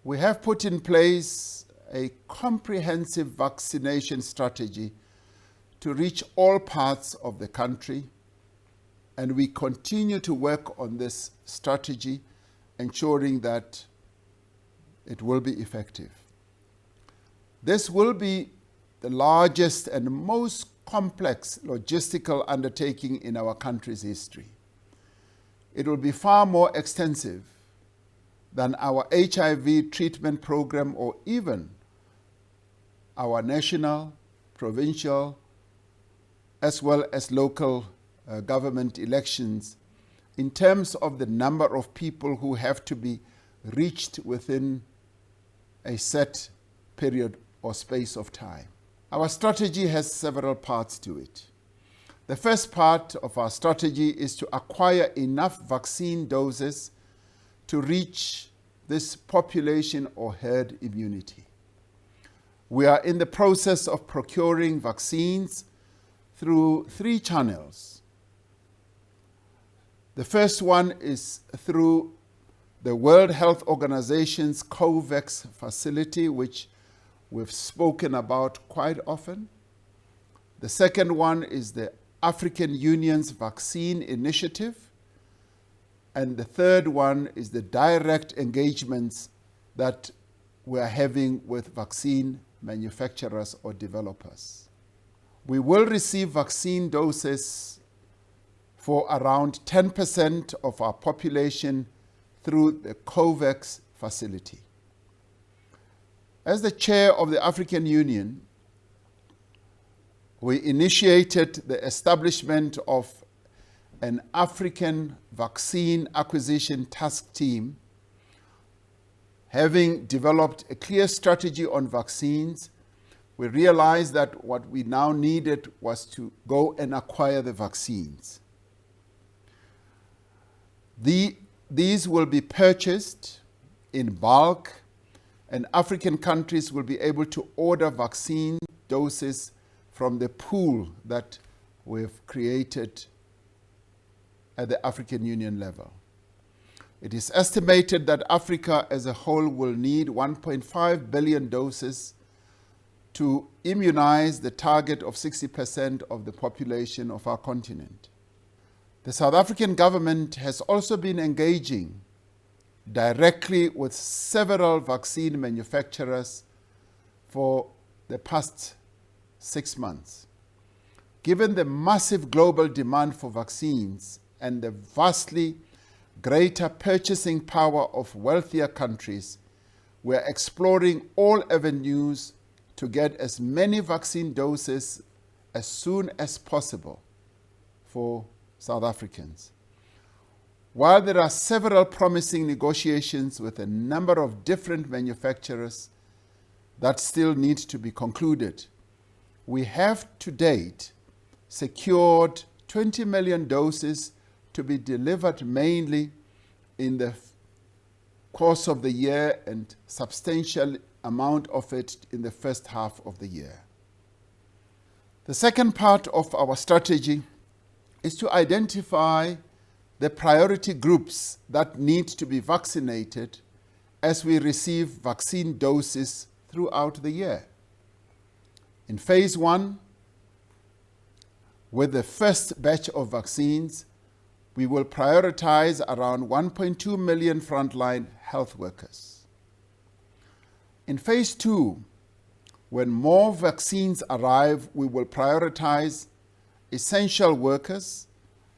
We have put in place a comprehensive vaccination strategy to reach all parts of the country, and we continue to work on this strategy, ensuring that it will be effective. This will be the largest and most complex logistical undertaking in our country's history. It will be far more extensive than our HIV treatment program or even our national, provincial, as well as local government elections in terms of the number of people who have to be reached within a set period or space of time. Our strategy has several parts to it. The first part of our strategy is to acquire enough vaccine doses to reach this population or herd immunity. We are in the process of procuring vaccines through 3 channels. The first one is through the World Health Organization's COVAX facility, which we've spoken about quite often. The second one is the African Union's vaccine initiative. And the third one is the direct engagements that we're having with vaccine manufacturers or developers. We will receive vaccine doses for around 10% of our population through the COVAX facility. As the chair of the African Union, we initiated the establishment of an African Vaccine Acquisition Task Team. Having developed a clear strategy on vaccines, we realized that what we now needed was to go and acquire the vaccines. These will be purchased in bulk, and African countries will be able to order vaccine doses from the pool that we've created at the African Union level. It is estimated that Africa as a whole will need 1.5 billion doses to immunize the target of 60% of the population of our continent. The South African government has also been engaging directly with several vaccine manufacturers for the past 6 months. Given the massive global demand for vaccines and the vastly greater purchasing power of wealthier countries, we are exploring all avenues to get as many vaccine doses as soon as possible for South Africans. While there are several promising negotiations with a number of different manufacturers that still need to be concluded, we have to date secured 20 million doses to be delivered mainly in the course of the year and substantial amount of it in the first half of the year. The second part of our strategy is to identify the priority groups that need to be vaccinated as we receive vaccine doses throughout the year. In phase 1, with the first batch of vaccines, we will prioritize around 1.2 million frontline health workers. In phase 2, when more vaccines arrive, we will prioritize essential workers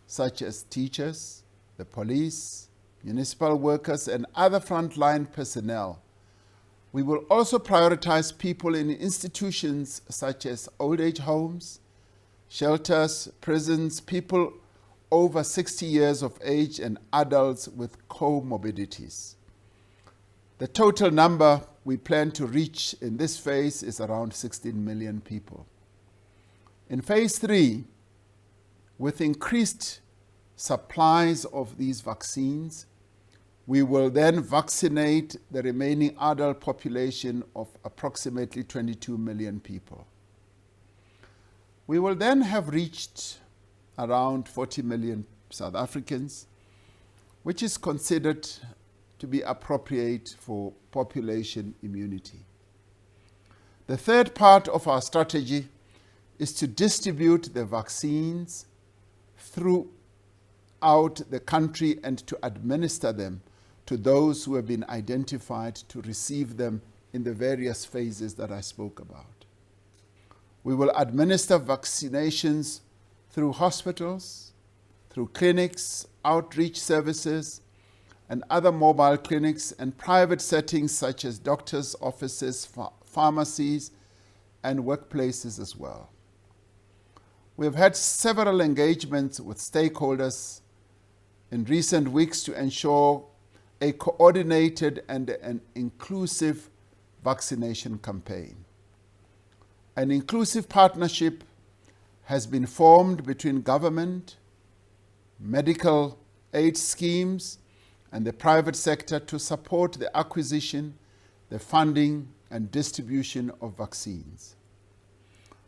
such as teachers, the police, municipal workers, and other frontline personnel. We will also prioritize people in institutions such as old age homes, shelters, prisons, people over 60 years of age, and adults with comorbidities. The total number we plan to reach in this phase is around 16 million people. In phase 3, with increased supplies of these vaccines, we will then vaccinate the remaining adult population of approximately 22 million people. We will then have reached around 40 million South Africans, which is considered to be appropriate for population immunity. The third part of our strategy is to distribute the vaccines throughout the country and to administer them to those who have been identified to receive them in the various phases that I spoke about. We will administer vaccinations through hospitals, through clinics, outreach services, and other mobile clinics and private settings such as doctors' offices, pharmacies, and workplaces as well. We have had several engagements with stakeholders in recent weeks to ensure a coordinated and an inclusive vaccination campaign. An inclusive partnership has been formed between government, medical aid schemes, and the private sector to support the acquisition, the funding, and distribution of vaccines.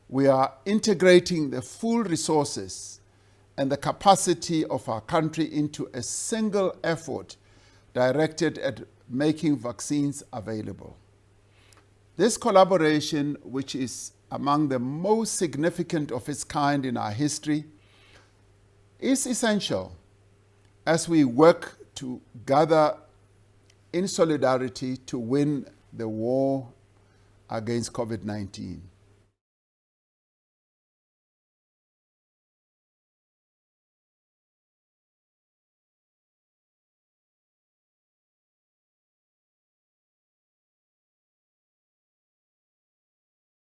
We are integrating the full resources and the capacity of our country into a single effort directed at making vaccines available. This collaboration, which is among the most significant of its kind in our history, is essential as we work to gather in solidarity to win the war against COVID-19.